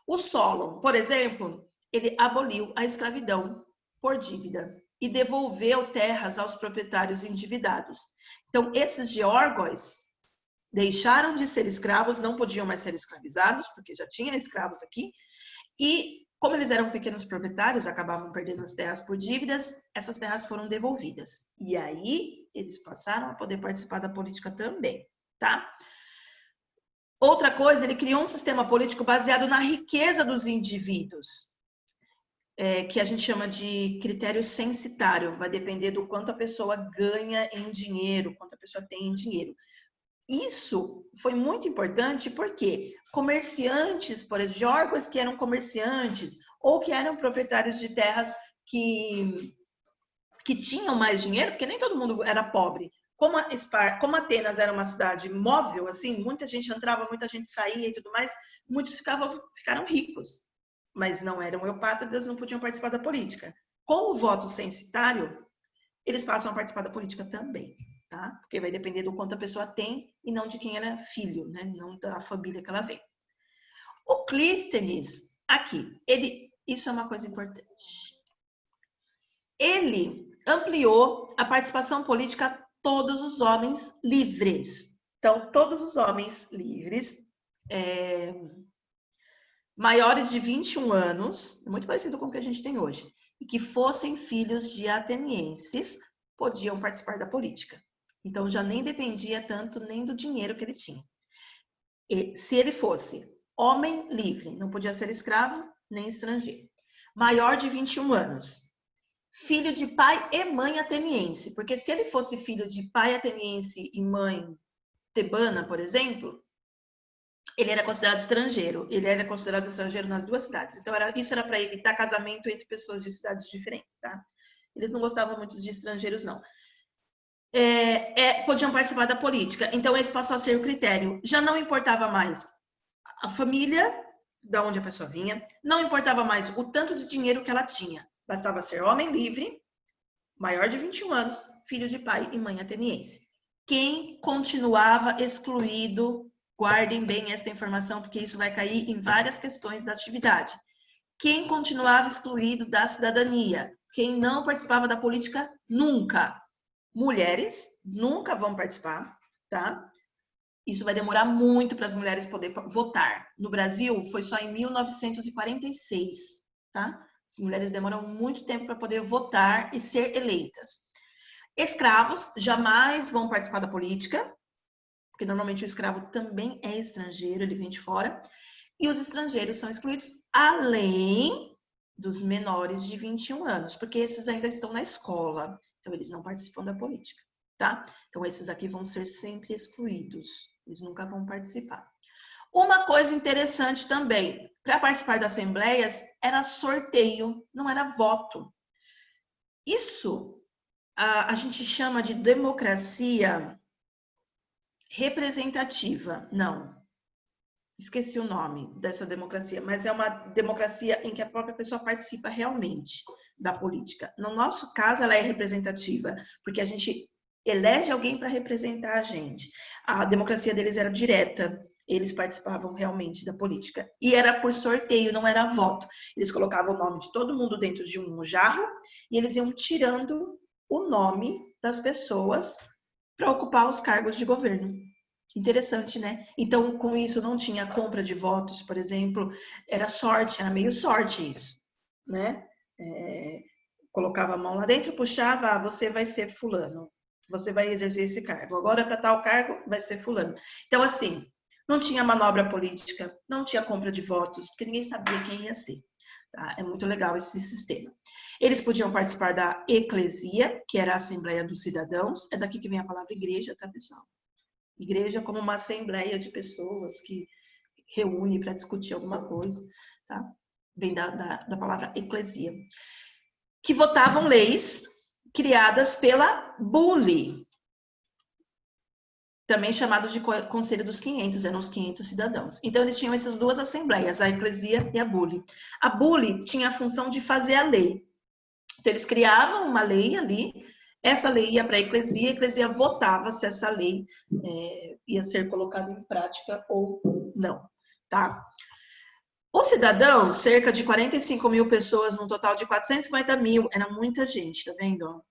O Solon, por exemplo, ele aboliu a escravidão por dívida e devolveu terras aos proprietários endividados. Então, esses geórgos deixaram de ser escravos, não podiam mais ser escravizados, porque já tinha escravos aqui, e como eles eram pequenos proprietários, acabavam perdendo as terras por dívidas, essas terras foram devolvidas. E aí, eles passaram a poder participar da política também, tá? Outra coisa, ele criou um sistema político baseado na riqueza dos indivíduos, que a gente chama de critério censitário, vai depender do quanto a pessoa ganha em dinheiro, quanto a pessoa tem em dinheiro. Isso foi muito importante porque comerciantes, por exemplo, geórgos que eram comerciantes ou que eram proprietários de terras que tinham mais dinheiro, porque nem todo mundo era pobre. Como Atenas era uma cidade móvel, assim, muita gente entrava, muita gente saía e tudo mais, muitos ficaram ricos, mas não eram eupátridas, não podiam participar da política. Com o voto censitário, eles passam a participar da política também, tá? Porque vai depender do quanto a pessoa tem e não de quem era filho, né? Não da família que ela vem. O Clístenes, aqui, isso é uma coisa importante. Ele ampliou a participação política a todos os homens livres. Então, todos os homens livres, maiores de 21 anos, muito parecido com o que a gente tem hoje, e que fossem filhos de atenienses, podiam participar da política. Então, já nem dependia tanto nem do dinheiro que ele tinha. E, se ele fosse homem livre, não podia ser escravo nem estrangeiro, maior de 21 anos, filho de pai e mãe ateniense, porque se ele fosse filho de pai ateniense e mãe tebana, por exemplo, ele era considerado estrangeiro. Ele era considerado estrangeiro nas duas cidades. Então, isso era para evitar casamento entre pessoas de cidades diferentes, tá? Eles não gostavam muito de estrangeiros, não. Podiam participar da política. Então, esse passou a ser o critério. Já não importava mais a família, da onde a pessoa vinha, não importava mais o tanto de dinheiro que ela tinha. Bastava ser homem livre, maior de 21 anos, filho de pai e mãe ateniense. Quem continuava excluído, guardem bem esta informação, porque isso vai cair em várias questões da atividade. Quem continuava excluído da cidadania? Quem não participava da política? Nunca. Mulheres nunca vão participar, tá? Isso vai demorar muito para as mulheres poderem votar. No Brasil, foi só em 1946, tá? As mulheres demoram muito tempo para poder votar e ser eleitas. Escravos jamais vão participar da política, porque normalmente o escravo também é estrangeiro, ele vem de fora. E os estrangeiros são excluídos, além dos menores de 21 anos, porque esses ainda estão na escola, então eles não participam da política, tá? Então esses aqui vão ser sempre excluídos, eles nunca vão participar. Uma coisa interessante também, para participar das assembleias era sorteio, não era voto. Isso a gente chama de democracia representativa. Não, esqueci o nome dessa democracia, mas é uma democracia em que a própria pessoa participa realmente da política. No nosso caso, ela é representativa, porque a gente elege alguém para representar a gente. A democracia deles era direta, eles participavam realmente da política. E era por sorteio, não era voto. Eles colocavam o nome de todo mundo dentro de um jarro e eles iam tirando o nome das pessoas para ocupar os cargos de governo. Interessante, né? Então, com isso, não tinha compra de votos, por exemplo, era sorte, era meio sorte isso, né? Colocava a mão lá dentro, puxava, você vai ser fulano, você vai exercer esse cargo. Agora, para tal cargo, vai ser fulano. Então, assim, não tinha manobra política, não tinha compra de votos, porque ninguém sabia quem ia ser. Tá? É muito legal esse sistema. Eles podiam participar da eclesia, que era a Assembleia dos Cidadãos. É daqui que vem a palavra igreja, tá, pessoal? Igreja como uma assembleia de pessoas que reúne para discutir alguma coisa, tá? Vem da palavra eclesia. Que votavam leis criadas pela bule, também chamado de Conselho dos 500, eram os 500 cidadãos. Então, eles tinham essas duas assembleias, a eclesia e a bule. A bule tinha a função de fazer a lei. Então, eles criavam uma lei ali, essa lei ia para a eclesia votava se essa lei ia ser colocada em prática ou não, tá? Os cidadãos, cerca de 45 mil pessoas, num total de 450 mil, era muita gente, tá vendo?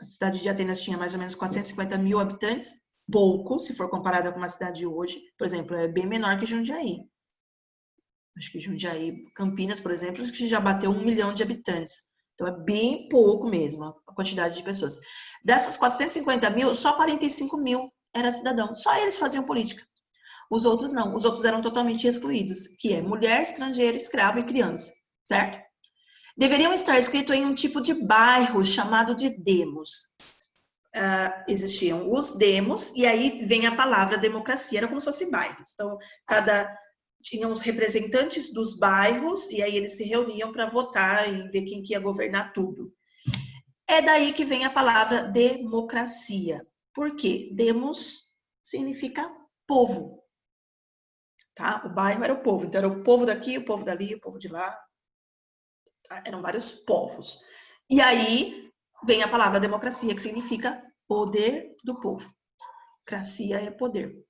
A cidade de Atenas tinha mais ou menos 450 mil habitantes, pouco, se for comparada com uma cidade de hoje. Por exemplo, é bem menor que Jundiaí. Acho que Jundiaí, Campinas, por exemplo, acho que já bateu 1 milhão de habitantes. Então, é bem pouco mesmo a quantidade de pessoas. Dessas 450 mil, só 45 mil era cidadão. Só eles faziam política. Os outros não. Os outros eram totalmente excluídos, que é mulher, estrangeiro, escravo e criança, certo? Deveriam estar escritos em um tipo de bairro chamado de demos. Existiam os demos, e aí vem a palavra democracia, era como se fosse bairros. Então, tinham os representantes dos bairros, e aí eles se reuniam para votar e ver quem que ia governar tudo. É daí que vem a palavra democracia. Por quê? Demos significa povo. Tá? O bairro era o povo, então era o povo daqui, o povo dali, o povo de lá. Tá? Eram vários povos. E aí vem a palavra democracia, que significa poder do povo. Cracia é poder.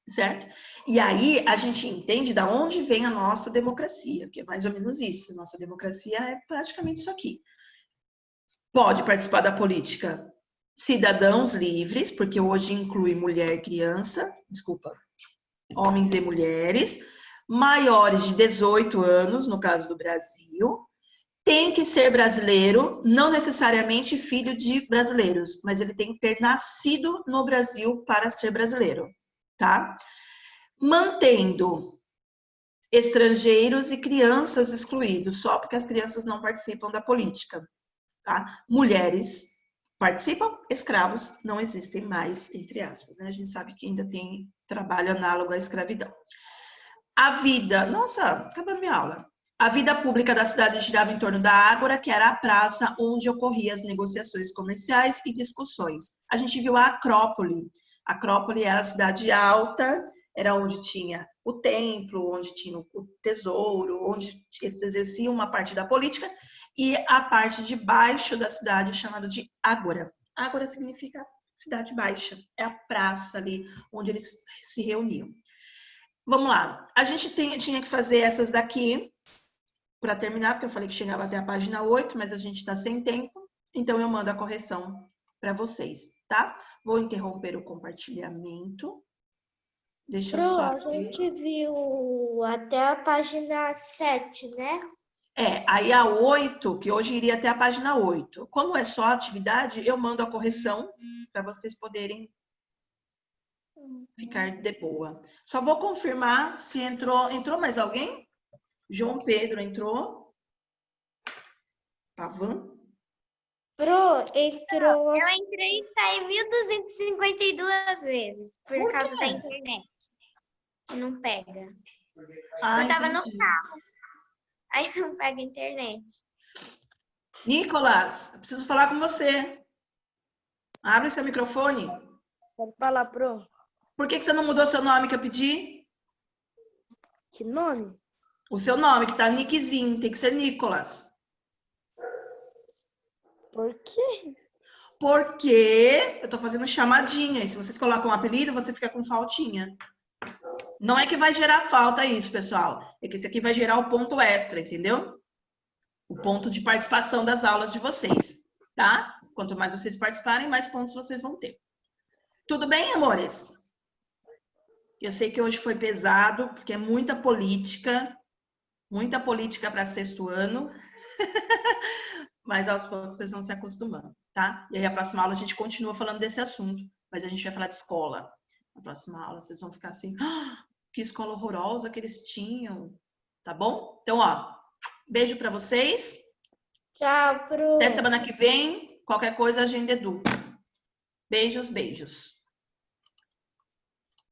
Certo? E aí a gente entende de onde vem a nossa democracia, que é mais ou menos isso. Nossa democracia é praticamente isso aqui. Pode participar da política cidadãos livres, porque hoje inclui mulher e criança, homens e mulheres, maiores de 18 anos, no caso do Brasil, tem que ser brasileiro, não necessariamente filho de brasileiros, mas ele tem que ter nascido no Brasil para ser brasileiro, tá? Mantendo estrangeiros e crianças excluídos, só porque as crianças não participam da política, tá? Mulheres participam, escravos não existem mais, entre aspas, né? A gente sabe que ainda tem trabalho análogo à escravidão. A vida, nossa, acabou a minha aula. A vida pública da cidade girava em torno da Ágora, que era a praça onde ocorriam as negociações comerciais e discussões. A gente viu a Acrópole. A Acrópole era a cidade alta, era onde tinha o templo, onde tinha o tesouro, onde eles exerciam uma parte da política, e a parte de baixo da cidade chamada de Ágora. Ágora significa cidade baixa, é a praça ali onde eles se reuniam. Vamos lá, a gente tinha que fazer essas daqui para terminar, porque eu falei que chegava até a página 8, mas a gente está sem tempo, então eu mando a correção para vocês, tá? Vou interromper o compartilhamento. Deixa eu só... A gente viu até a página 7, né? Aí a 8, que hoje iria até a página 8. Como é só atividade, eu mando a correção para vocês poderem ficar de boa. Só vou confirmar se entrou. Entrou mais alguém? João Pedro entrou. Pavan? Entrou. Eu entrei e saí 1.252 vezes por causa da internet. Não pega. Eu tava no carro. Aí não pega a internet. Nicolas, eu preciso falar com você. Abre seu microfone. Pode falar, Pro. Por que você não mudou seu nome que eu pedi? Que nome? O seu nome, que tá Nickzinho, tem que ser Nicolas. Por quê? Porque eu tô fazendo chamadinha. E se vocês colocam um apelido, você fica com faltinha. Não é que vai gerar falta isso, pessoal. É que esse aqui vai gerar o ponto extra, entendeu? O ponto de participação das aulas de vocês, tá? Quanto mais vocês participarem, mais pontos vocês vão ter. Tudo bem, amores? Eu sei que hoje foi pesado, porque é muita política para sexto ano. Mas aos poucos vocês vão se acostumando, tá? E aí a próxima aula a gente continua falando desse assunto, mas a gente vai falar de escola. Na próxima aula vocês vão ficar assim, que escola horrorosa que eles tinham, tá bom? Então, ó, beijo para vocês. Tchau, Pro. Até semana que vem, qualquer coisa, agenda Edu. Beijos, beijos.